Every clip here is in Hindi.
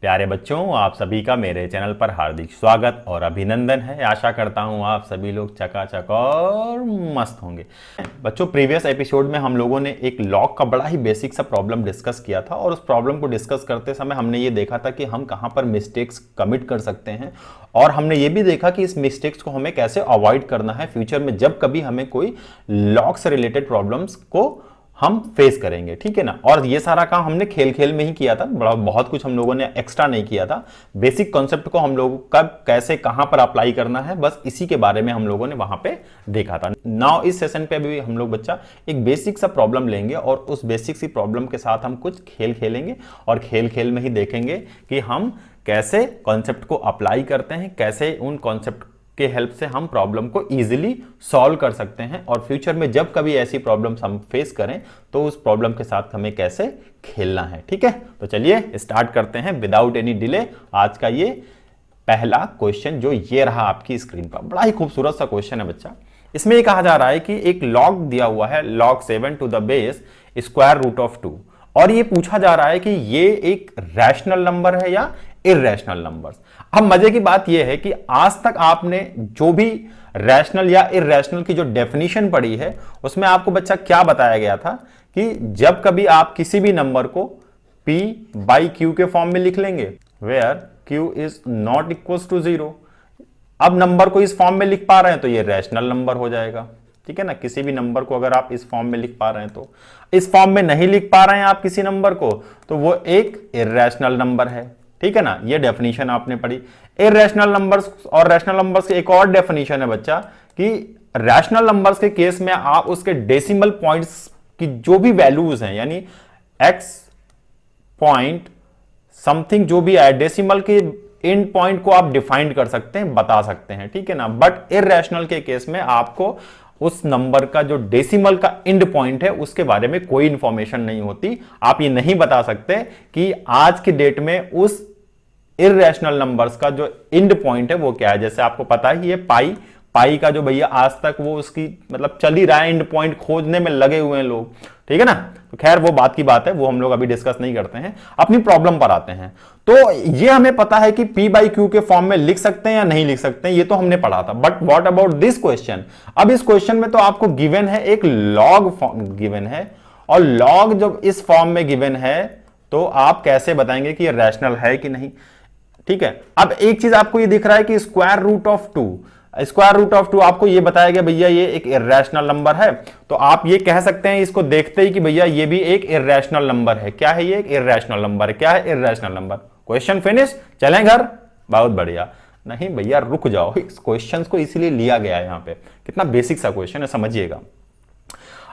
प्यारे बच्चों, आप सभी का मेरे चैनल पर हार्दिक स्वागत और अभिनंदन है। आशा करता हूं आप सभी लोग चकाचक और मस्त होंगे। बच्चों, प्रीवियस एपिसोड में हम लोगों ने एक लॉग का बड़ा ही बेसिक सा प्रॉब्लम डिस्कस किया था और उस प्रॉब्लम को डिस्कस करते समय हमने ये देखा था कि हम कहां पर मिस्टेक्स कमिट कर सकते हैं और हमने ये भी देखा कि इस मिस्टेक्स को हमें कैसे अवॉइड करना है फ्यूचर में जब कभी हमें कोई लॉग से रिलेटेड प्रॉब्लम्स को हम फेस करेंगे। ठीक है ना। और ये सारा काम हमने खेल खेल में ही किया था, बहुत कुछ हम लोगों ने एक्स्ट्रा नहीं किया था। बेसिक कॉन्सेप्ट को हम लोगों कब कैसे कहां पर अप्लाई करना है, बस इसी के बारे में हम लोगों ने वहां पे देखा था। नाउ इस सेशन पे भी हम लोग बच्चा एक बेसिक सा प्रॉब्लम लेंगे और उस बेसिक सी प्रॉब्लम के साथ हम कुछ खेल खेलेंगे और खेल खेल में ही देखेंगे कि हम कैसे कॉन्सेप्ट को अप्लाई करते हैं, कैसे उन कॉन्सेप्ट के हेल्प से हम प्रॉब्लम को इजीली सॉल्व कर सकते हैं और फ्यूचर में जब कभी ऐसी प्रॉब्लम्स हम फेस करें तो उस प्रॉब्लम के साथ हमें कैसे खेलना है। ठीक है, तो चलिए स्टार्ट करते हैं विदाउट एनी डिले। आज का ये पहला क्वेश्चन जो ये रहा आपकी स्क्रीन पर, बड़ा ही खूबसूरत सा क्वेश्चन है बच्चा। इसमें ये कहा जा रहा है कि एक लॉग दिया हुआ है, log 7 to the base square root of 2, और ये पूछा जा रहा है कि ये एक रैशनल नंबर है या इररेशनल नंबर्स। अब मजे की बात यह है कि आज तक आपने जो भी रैशनल या इररेशनल की जो डेफिनेशन पढ़ी है उसमें आपको बच्चा क्या बताया गया था कि जब कभी आप किसी भी नंबर को p बाई क्यू के फॉर्म में लिख लेंगे where q is not equal to 0, अब नंबर को इस फॉर्म में लिख पा रहे हैं तो ये रैशनल नंबर हो जाएगा। ठीक है ना। किसी भी नंबर को अगर आप इस फॉर्म में लिख पा रहे हैं तो, इस फॉर्म में नहीं लिख पा रहे हैं आप किसी नंबर को तो वो एक इररेशनल नंबर है। ठीक है ना। ये डेफिनेशन आपने पढ़ी। इररेशनल नंबर्स और रैशनल नंबर्स की एक और डेफिनेशन है बच्चा कि रैशनल नंबर्स के केस में आप उसके डेसिमल पॉइंट्स की जो भी वैल्यूज हैं, यानी x पॉइंट समथिंग जो भी है, डेसिमल के एंड पॉइंट को आप डिफाइन कर सकते हैं, बता सकते हैं। ठीक है ना। बट इररेशनल के केस में आपको उस नंबर का जो डेसिमल का एंड पॉइंट है उसके बारे में कोई इंफॉर्मेशन नहीं होती। आप ये नहीं बता सकते कि आज की डेट में उस इररेशनल नंबर्स का जो एंड पॉइंट है वो क्या है। जैसे आपको पता ही है पाई का जो भैया आज तक वो उसकी मतलब चल ही रहा है, एंड पॉइंट खोजने में लगे हुए हैं लोग। ठीक है ना। तो खैर वो बात की बात है, वो हम लोग अभी डिस्कस नहीं करते हैं, अपनी प्रॉब्लम पर आते हैं। तो ये हमें पता है कि p बाई क्यू के फॉर्म में लिख सकते हैं या नहीं लिख सकते हैं, ये तो हमने पढ़ा था। But what about this question. अब इस क्वेश्चन में तो आपको गिवन है, एक लॉग फॉर्म गिवन है, और लॉग जब इस फॉर्म में गिवन है तो आप कैसे बताएंगे कि ये रैशनल है कि नहीं। ठीक है। अब एक चीज आपको ये दिख रहा है कि square root of 2, square root of 2 आपको ये बताया गया भैया ये एक इररेशनल नंबर है, तो आप ये कह सकते हैं इसको देखते ही कि भैया ये भी एक इररेशनल नंबर है। क्या है ये? एक इररेशनल नंबर है। क्या है? Irrational number. क्वेश्चन फिनिश, चलें घर। बहुत बढ़िया। नहीं भैया रुक जाओ, इस क्वेश्चन को इसीलिए लिया गया है यहाँ पे। कितना बेसिक सा क्वेश्चन है, समझिएगा।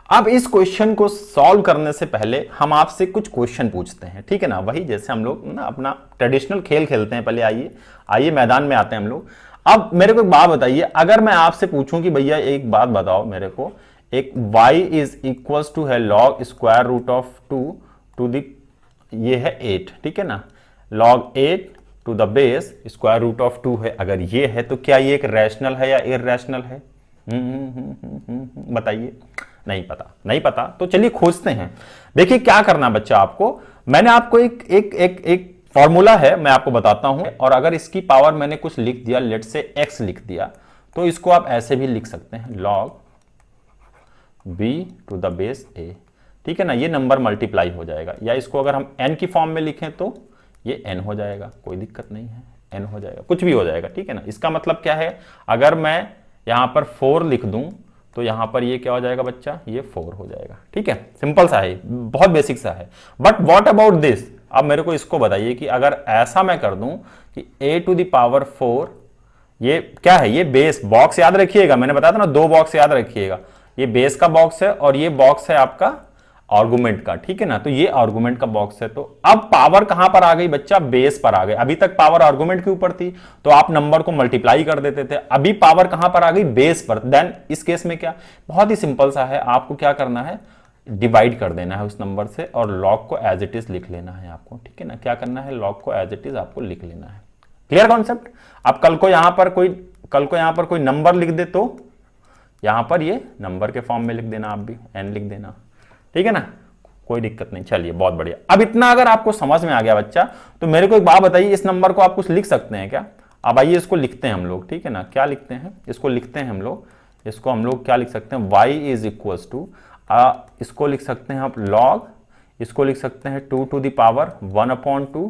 अब इस क्वेश्चन को सॉल्व करने से पहले हम आपसे कुछ क्वेश्चन पूछते हैं। ठीक है ना। वही जैसे हम लोग ना अपना ट्रेडिशनल खेल खेलते हैं। पहले आइए मैदान में आते हैं हम लोग। अब मेरे को एक बात बताइए, अगर मैं आपसे पूछूं कि भैया एक बात बताओ मेरे को, एक y इज इक्वल टू है log square root of 2 to the, ये है 8। ठीक है ना। log 8 to the base square root of 2 है। अगर ये है तो क्या ये एक रैशनल है या इररेशनल है? बताइए। नहीं पता तो चलिए खोजते हैं। देखिए क्या करना बच्चा आपको, मैंने आपको एक फॉर्मूला है, मैं आपको बताता हूं, और अगर इसकी पावर मैंने कुछ लिख दिया, लेट से x लिख दिया, तो इसको आप ऐसे भी लिख सकते हैं, log b to the base a। ठीक है ना। ये नंबर मल्टीप्लाई हो जाएगा, या इसको अगर हम n की फॉर्म में लिखें तो ये n हो जाएगा, कोई दिक्कत नहीं है, n हो जाएगा, कुछ भी हो जाएगा। ठीक है ना। इसका मतलब क्या है, अगर मैं यहां पर 4 लिख दूं तो यहां पर ये क्या हो जाएगा बच्चा, ये 4 हो जाएगा। ठीक है। सिंपल सा है, बहुत बेसिक सा है। But what about this. अब मेरे को इसको बताइए कि अगर ऐसा मैं कर दूं कि a टू द पावर 4, ये क्या है, ये बेस बॉक्स याद रखिएगा, मैंने बताया था ना 2 बॉक्स याद रखिएगा, ये बेस का बॉक्स है और ये बॉक्स है आपका आर्गुमेंट का। ठीक है ना। तो ये आर्गुमेंट का बॉक्स है। तो अब पावर कहां पर आ गई बच्चा, बेस पर आ गई। अभी तक पावर आर्गुमेंट के ऊपर थी तो आप नंबर को मल्टीप्लाई कर देते थे, अभी पावर कहां पर आ गई, बेस पर। देन इस केस में क्या, बहुत ही सिंपल सा है, आपको क्या करना है, डिवाइड कर देना है उस नंबर से और लॉग को एज इट इज लिख लेना है आपको। ठीक है ना। क्या करना है, लॉग को एज इट इज आपको लिख लेना है। Clear concept. अब कल को यहां पर कोई नंबर लिख दे तो यहां पर ये नंबर के फॉर्म में लिख देना, आप भी n लिख देना। ठीक है ना। कोई दिक्कत नहीं, चलिए बहुत बढ़िया। अब इतना अगर आपको समझ में आ गया बच्चा, तो मेरे को एक बात बताइए, इस नंबर को आप कुछ लिख सकते हैं क्या? अब आइए इसको लिखते हैं हम लोग, ठीक है ना। क्या लिखते हैं इसको? लिखते हैं हम लोग इसको, हम लोग क्या लिख सकते हैं, y इज इक्वल टू, इसको लिख सकते हैं आप लॉग, इसको लिख सकते हैं 2 टू द पावर 1/2,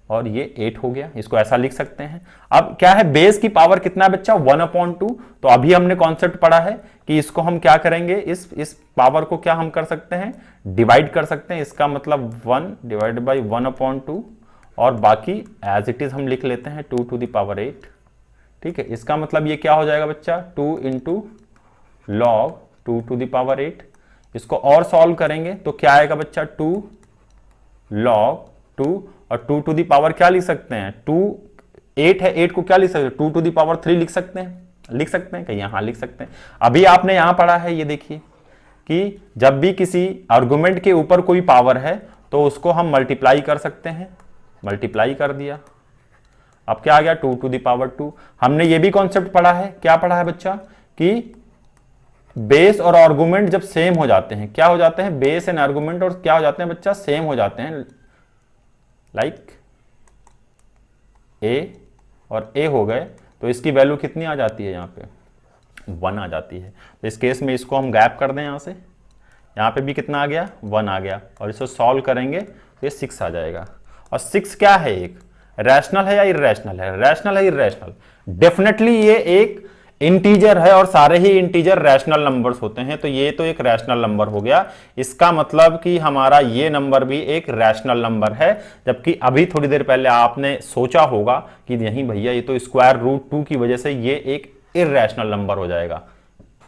और ये 8 हो गया, इसको ऐसा लिख सकते हैं। अब क्या है, बेस की पावर कितना है बच्चा, 1/2। तो अभी हमने कॉन्सेप्ट पढ़ा है कि इसको हम क्या करेंगे, इस पावर को क्या हम कर सकते हैं, डिवाइड कर सकते हैं। इसका मतलब 1 डिवाइड बाई 1/2, और बाकी एज इट इज हम लिख लेते हैं 2 टू द पावर 8, ठीक है। इसका मतलब ये क्या हो जाएगा बच्चा, 2 into log 2 to the power 8। इसको और सॉल्व करेंगे तो क्या आएगा बच्चा, 2 लॉग 2, और 2 टू दी पावर क्या लिख सकते हैं, 2 8 है, 8 को क्या लिख सकते हैं, 2 टू दी पावर 3 लिख सकते हैं कहीं, यहां लिख सकते हैं। अभी आपने यहां पढ़ा है, ये देखिए कि जब भी किसी आर्गुमेंट के ऊपर कोई पावर है तो उसको हम मल्टीप्लाई कर सकते हैं, मल्टीप्लाई कर दिया, अब क्या आ गया, 2 टू दी पावर 2। हमने ये भी कॉन्सेप्ट पढ़ा है, क्या पढ़ा है बच्चा, कि बेस और आर्गुमेंट जब सेम हो जाते हैं, क्या हो जाते हैं, बेस एंड आर्गुमेंट और क्या हो जाते हैं बच्चा, सेम हो जाते हैं। लाइक ए और ए हो गए, तो इसकी वैल्यू कितनी आ जाती है, यहाँ पे 1 आ जाती है। तो इस केस में इसको हम गैप कर दें, यहाँ से यहाँ पे भी कितना आ गया, 1 आ गया, और इसको सॉल्व करेंगे तो ये 6 आ जाएगा। और 6 क्या है, एक रैशनल है या इर्रेशनल है, रैशनल है इर्रेशनल, डेफिनेटली ये एक इंटीजर है, और सारे ही इंटीजर रैशनल नंबर्स होते हैं, तो ये तो एक रैशनल नंबर हो गया। इसका मतलब कि हमारा ये नंबर भी एक रैशनल नंबर है। जबकि अभी थोड़ी देर पहले आपने सोचा होगा कि नहीं भैया ये तो स्क्वायर रूट 2 की वजह से ये एक इर्रेशनल नंबर हो जाएगा,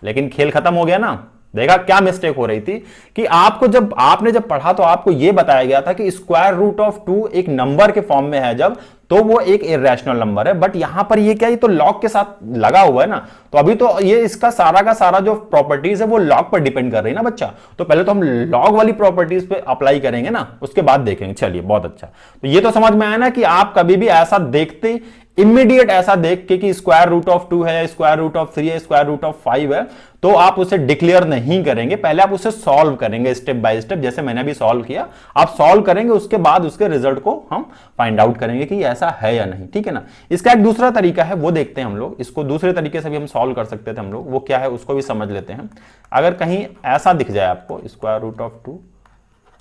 लेकिन खेल खत्म हो गया ना। देखा क्या मिस्टेक हो रही थी, कि आपको जब आपने पढ़ा तो आपको यह बताया गया था कि स्क्वायर रूट ऑफ 2 एक नंबर के फॉर्म में है जब, तो वो एक इर्रेशनल नंबर है। बट यहां पर ये क्या, ये तो लॉग के साथ लगा हुआ है ना, तो अभी तो ये इसका सारा का सारा जो प्रॉपर्टीज है वो लॉग पर डिपेंड कर रही है ना बच्चा। तो पहले तो हम लॉग वाली प्रॉपर्टीज पे अप्लाई करेंगे ना, उसके बाद देखेंगे। चलिए बहुत अच्छा, तो ये तो समझ में आया ना कि आप कभी भी ऐसा देखते, इमीडिएट ऐसा देख के कि स्क्वायर रूट ऑफ 2 है, स्क्वायर रूट ऑफ 3 है, स्क्वायर रूट ऑफ 5 है, तो आप उसे डिक्लेयर नहीं करेंगे, पहले आप उसे सॉल्व करेंगे स्टेप बाय स्टेप, जैसे मैंने अभी सॉल्व किया। आप सॉल्व करेंगे, उसके बाद उसके रिजल्ट को हम फाइंड आउट करेंगे कि ऐसा है या नहीं, ठीक है ना। इसका एक दूसरा तरीका है, वो देखते हैं हम लोग, इसको दूसरे तरीके से भी हम सॉल्व कर सकते थे हम लोग, वो क्या है उसको भी समझ लेते हैं। अगर कहीं ऐसा दिख जाए आपको स्क्वायर रूट ऑफ 2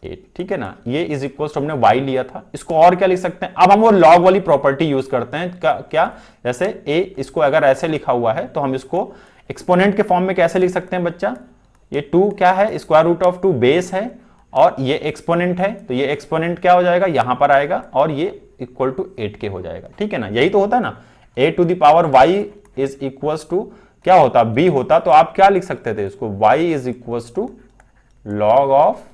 8, ठीक है ना, ये इज इक्वल टू हमने y लिया था, इसको और क्या लिख सकते हैं, अब हम वो लॉग वाली प्रॉपर्टी यूज करते हैं। क्या जैसे a, इसको अगर ऐसे लिखा हुआ है तो हम इसको एक्सपोनेंट के फॉर्म में कैसे लिख सकते हैं बच्चा, ये 2 क्या है, स्क्वायर रूट ऑफ 2 बेस है, और ये एक्सपोनेंट है, तो ये एक्सपोनेंट क्या हो जाएगा, यहां पर आएगा, और ये इक्वल टू 8 के हो जाएगा, ठीक है ना। यही तो होता है ना, a to the power y is equal to क्या होता, b होता, तो आप क्या लिख सकते थे इसको, y is equal to log of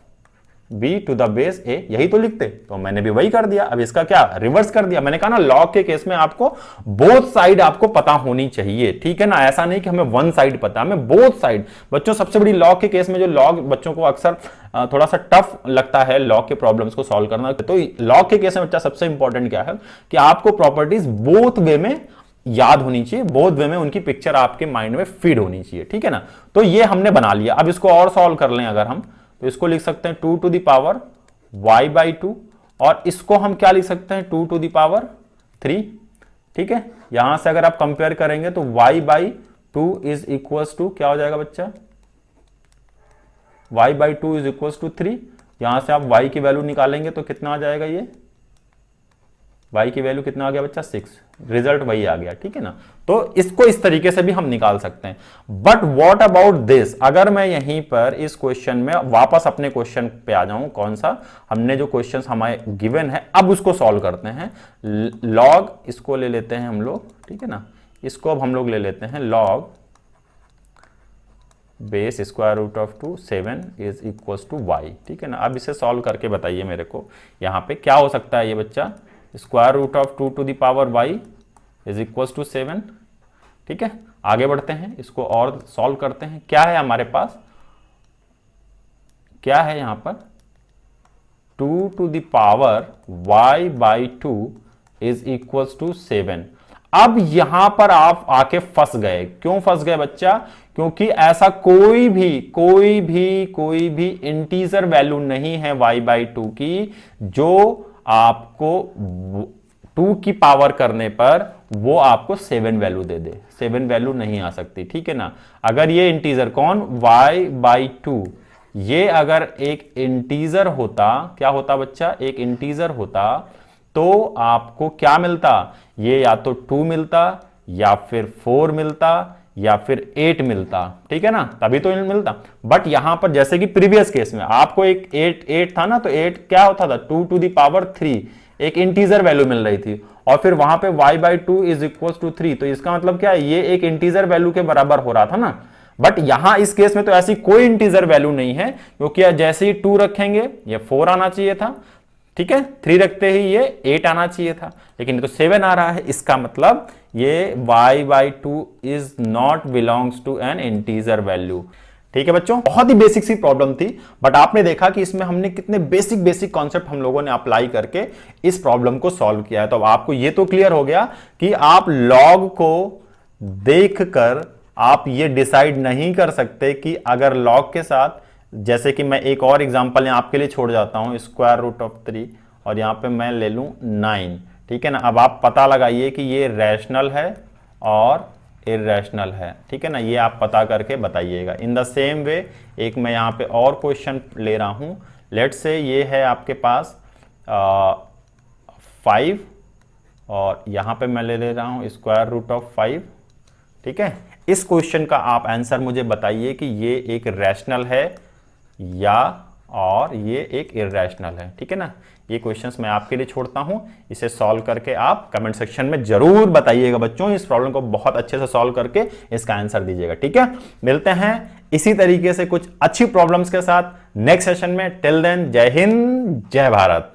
b to the base a, यही तो लिखते, तो मैंने भी वही कर दिया। अब इसका क्या रिवर्स कर दिया, मैंने कहा ना लॉग के केस में आपको बोथ साइड आपको पता होनी चाहिए, ठीक है ना। ऐसा नहीं कि हमें वन साइड पता, हमें बोथ साइड। बच्चों सबसे बड़ी लॉग के केस में, जो लॉग बच्चों को अक्सर थोड़ा सा टफ लगता है लॉग के प्रॉब्लम्स को सॉल्व करना, तो लॉग के केस में बच्चा सबसे इंपॉर्टेंट क्या है कि आपको प्रॉपर्टीज बोथ वे में याद होनी चाहिए, बोथ वे में उनकी पिक्चर आपके माइंड में फीड होनी चाहिए, ठीक है ना। तो ये हमने बना लिया। अब इसको और सॉल्व कर लें अगर हम, तो इसको लिख सकते हैं 2 to the power y by 2, और इसको हम क्या लिख सकते हैं 2 टू द पावर 3, ठीक है। यहां से अगर आप कंपेयर करेंगे तो y by 2 is equal to क्या हो जाएगा बच्चा, y by 2 is equal to 3। यहां से आप y की वैल्यू निकालेंगे तो कितना आ जाएगा, ये y की वैल्यू कितना आ गया बच्चा, 6, रिजल्ट वही आ गया, ठीक है ना। तो इसको इस तरीके से भी हम निकाल सकते हैं। बट व्हाट अबाउट दिस, अगर मैं यहीं पर इस क्वेश्चन में वापस अपने क्वेश्चन पे आ जाऊं, कौन सा, हमने जो क्वेश्चन हमारे गिवन है अब उसको सॉल्व करते हैं। लॉग इसको ले लेते हैं हम लोग, ठीक है ना, इसको अब हम लोग ले लेते हैं log base square root of 2 7 is equal to y, ठीक है ना। अब इसे सॉल्व करके बताइए मेरे को यहाँ पे क्या हो सकता है ये बच्चा, square root of 2 to the power y is equal to 7, ठीक है। आगे बढ़ते हैं, इसको और सॉल्व करते हैं। क्या है हमारे पास, क्या है यहां पर, 2 to the power y by 2 is equal to 7। अब यहां पर आप आके फंस गए। क्यों फंस गए बच्चा? क्योंकि ऐसा कोई भी इंटीजर वैल्यू नहीं है y/2 की जो आपको 2 की पावर करने पर वो आपको 7 वैल्यू दे दे। 7 वैल्यू नहीं आ सकती, ठीक है ना। अगर ये इंटीजर कौन y/2 ये अगर एक इंटीजर होता, क्या होता बच्चा? एक इंटीजर होता तो आपको क्या मिलता? ये या तो 2 मिलता या फिर 4 मिलता या फिर 8 मिलता, ठीक है ना, तभी तो मिलता। बट यहां पर जैसे कि प्रीवियस केस में आपको एक 8 था ना, तो 8 क्या होता था? 2 टू द पावर 3 एक इंटीजर वैल्यू मिल रही थी और फिर वहां पे y/2 इज इक्वल टू 3, तो इसका मतलब क्या है? ये एक इंटीजर वैल्यू के बराबर हो रहा था ना। बट यहां इस केस में तो ऐसी कोई इंटीजर वैल्यू नहीं है, क्योंकि जैसे ही 2 रखेंगे ये 4 आना चाहिए था, ठीक है, 3 रखते ही ये 8 आना चाहिए था, लेकिन ये तो 7 आ रहा है। इसका मतलब ये y/2 is not belongs to an integer value. ठीक है बच्चों, बहुत ही बेसिक सी प्रॉब्लम थी, बट आपने देखा कि इसमें हमने कितने बेसिक कॉन्सेप्ट हम लोगों ने अप्लाई करके इस प्रॉब्लम को सॉल्व किया है। तो अब आपको ये तो क्लियर हो गया कि आप लॉग को देखकर आप ये डिसाइड नहीं कर सकते कि अगर लॉग के साथ, जैसे कि मैं एक और एग्जांपल यहां आपके लिए छोड़ जाता हूं, √3 और यहां पे मैं ले लूं 9, ठीक है ना। अब आप पता लगाइए कि ये रैशनल है और इर्रेशनल है, ठीक है ना, ये आप पता करके बताइएगा। इन द सेम वे एक मैं यहाँ पे और क्वेश्चन ले रहा हूँ। लेट्स से ये है आपके पास 5 और यहाँ पे मैं ले रहा हूँ √5, ठीक है। इस क्वेश्चन का आप आंसर मुझे बताइए कि ये एक रैशनल है या और ये एक इर्रेशनल है, ठीक है ना। ये क्वेश्चंस मैं आपके लिए छोड़ता हूं, इसे सॉल्व करके आप कमेंट सेक्शन में जरूर बताइएगा बच्चों। इस प्रॉब्लम को बहुत अच्छे से सॉल्व करके इसका आंसर दीजिएगा, ठीक है। मिलते हैं इसी तरीके से कुछ अच्छी प्रॉब्लम्स के साथ नेक्स्ट सेशन में। टिल देन, जय हिंद, जय भारत।